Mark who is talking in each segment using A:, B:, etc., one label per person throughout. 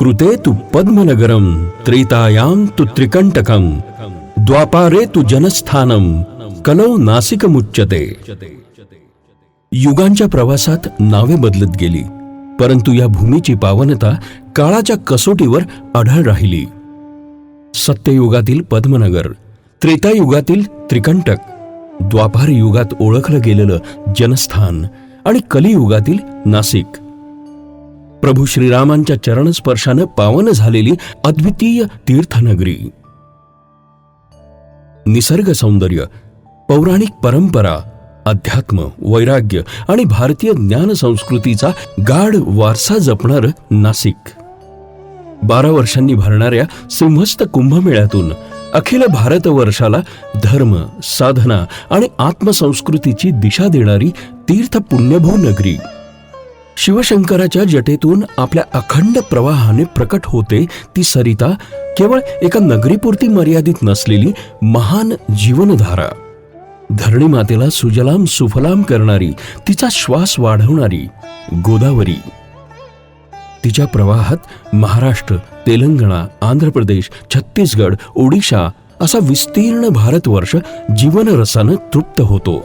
A: कृते तु पद्मनगरम त्रेतायां तु त्रिकंटकम द्वापारे तु जनस्थानम कलौ नासिकमुच्यते. युगांच्या प्रवासात नावे बदलत गेली, परंतु या भूमीची पावनता काळाच्या कसोटीवर अढळ राहिली. सत्ययुगातील पद्मनगर, त्रेतायुगातील त्रिकंटक, द्वापार युगात ओळखलं गेलेलं जनस्थान आणि कलियुगातील नाशिक. प्रभू श्रीरामांच्या चरणस्पर्शानं पावन झालेली अद्वितीय तीर्थनगरी. निसर्ग सौंदर्य, पौराणिक परंपरा, अध्यात्म, वैराग्य आणि भारतीय ज्ञान संस्कृतीचा गाढ वारसा जपणारं नाशिक. 12 वर्षांनी भरणाऱ्या सिंहस्थ कुंभमेळ्यातून अखिल भारतवर्षाला धर्म, साधना आणि आत्मसंस्कृतीची दिशा देणारी तीर्थ पुण्यभू नगरी. शिवशंकराच्या जटेतून आपल्या अखंड प्रवाहाने प्रकट होते ती सरिता केवळ एका नगरीपुरती मर्यादित नसलेली महान जीवनधारा. धरणी मातेला सुजलाम सुफलाम करणारी, तिचा श्वास वाढवणारी गोदावरी. तिच्या प्रवाहात महाराष्ट्र, तेलंगणा, आंध्र प्रदेश, छत्तीसगड, ओडिशा असा विस्तीर्ण भारतवर्ष जीवनरसानं तृप्त होतो.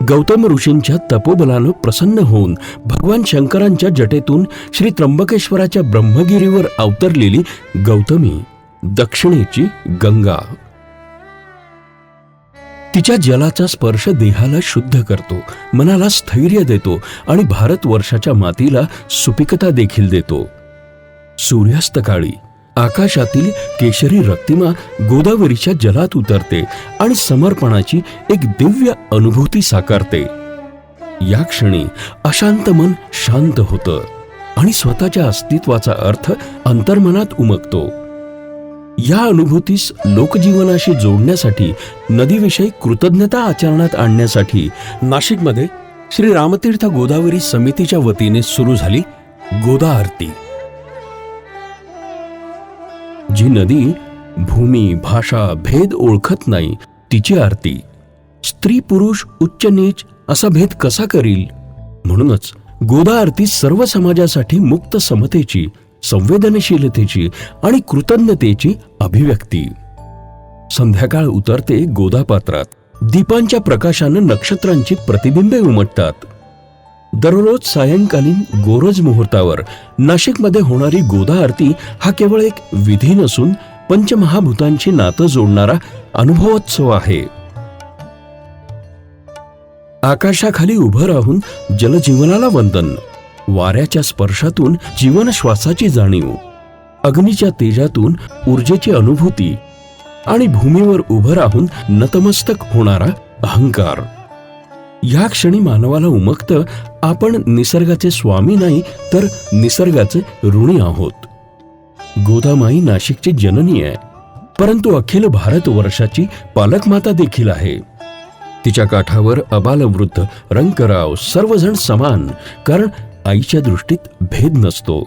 A: गौतम ऋषींच्या तपोबलानं प्रसन्न होऊन भगवान शंकरांच्या जटेतून श्री त्र्यंबकेश्वराच्या ब्रह्मगिरीवर अवतरलेली गौतमी, दक्षिणेची गंगा. तिच्या जलाचा स्पर्श देहाला शुद्ध करतो, मनाला स्थैर्य देतो आणि भारतवर्षाच्या मातीला सुपिकता देखील देतो. सूर्यास्तकाळी आकाशातील केशरी रक्तिमा गोदावरीच्या जलात उतरते आणि समर्पणाची एक दिव्य अनुभूती साकारते. या क्षणी अशांत मन शांत होतं आणि स्वतःच्या अस्तित्वाचा अर्थ अंतर्मनात उमगतो. या अनुभूतीस लोकजीवनाशी जोडण्यासाठी, नदीविषयी कृतज्ञता आचरणात आणण्यासाठी नाशिकमध्ये श्री रामतीर्थ गोदावरी समितीच्या वतीने सुरू झाली गोदा आरती. जी नदी भूमी, भाषा, भेद ओळखत नाही, तिची आरती. स्त्री पुरुष, उच्च नीच असा भेद कसा करील? म्हणूनच गोदा आरती सर्व समाजासाठी मुक्त समतेची, संवेदनशीलतेची आणि कृतज्ञतेची अभिव्यक्ती. संध्याकाळ उतरते गोदा पात्रात. दीपांच्या प्रकाशानं नक्षत्रांची प्रतिबिंबे उमटतात. दररोज सायंकालीन गोरज मुहूर्तावर नाशिकमध्ये होणारी गोदा आरती हा केवळ एक विधी नसून पंचमहाभूतांची नातं जोडणारा अनुभवोत्सव आहे. आकाशाखाली उभं राहून जलजीवनाला वंदन, वाऱ्याच्या स्पर्शातून जीवनश्वासाची जाणीव, अग्नीच्या तेजातून ऊर्जेची अनुभूती आणि भूमीवर उभं राहून नतमस्तक होणारा अहंकार. या क्षणी मानवाला उमगतं, आपण निसर्गाचे स्वामी नाही तर निसर्गाचे ऋणी आहोत. गोदामाई नाशिकची जननी आहे, परंतु अखिल भारतवर्षाची पालकमाता देखील आहे. तिच्या काठावर अबालवृद्ध, रंकराव सर्वजण समान, कारण आईच्या दृष्टीत भेद नसतो.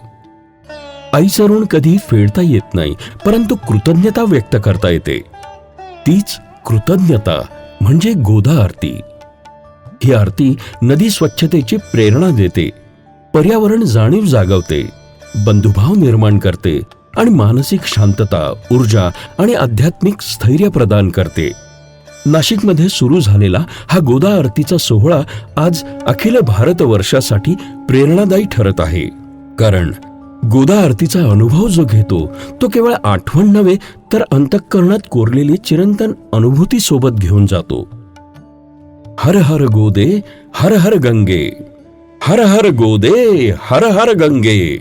A: आईचं ऋण कधी फेडता येत नाही, परंतु कृतज्ञता व्यक्त करता येते. तीच कृतज्ञता म्हणजे गोदा आरती. ही आरती नदी स्वच्छतेची प्रेरणा देते, पर्यावरण जाणीव जागवते, बंधुभाव निर्माण करते आणि मानसिक शांतता, ऊर्जा आणि आध्यात्मिक स्थैर्य प्रदान करते. नाशिकमध्ये सुरू झालेला हा गोदा आरतीचा सोहळा आज अखिल भारतवर्षासाठी प्रेरणादायी ठरत आहे. कारण गोदा आरतीचा अनुभव जो घेतो तो केवळ आठवण नव्हे तर अंतःकरणात कोरलेली चिरंतन अनुभूती सोबत घेऊन जातो. हर हर गोदे हर हर गंगे, हर हर गोदे हर हर गंगे.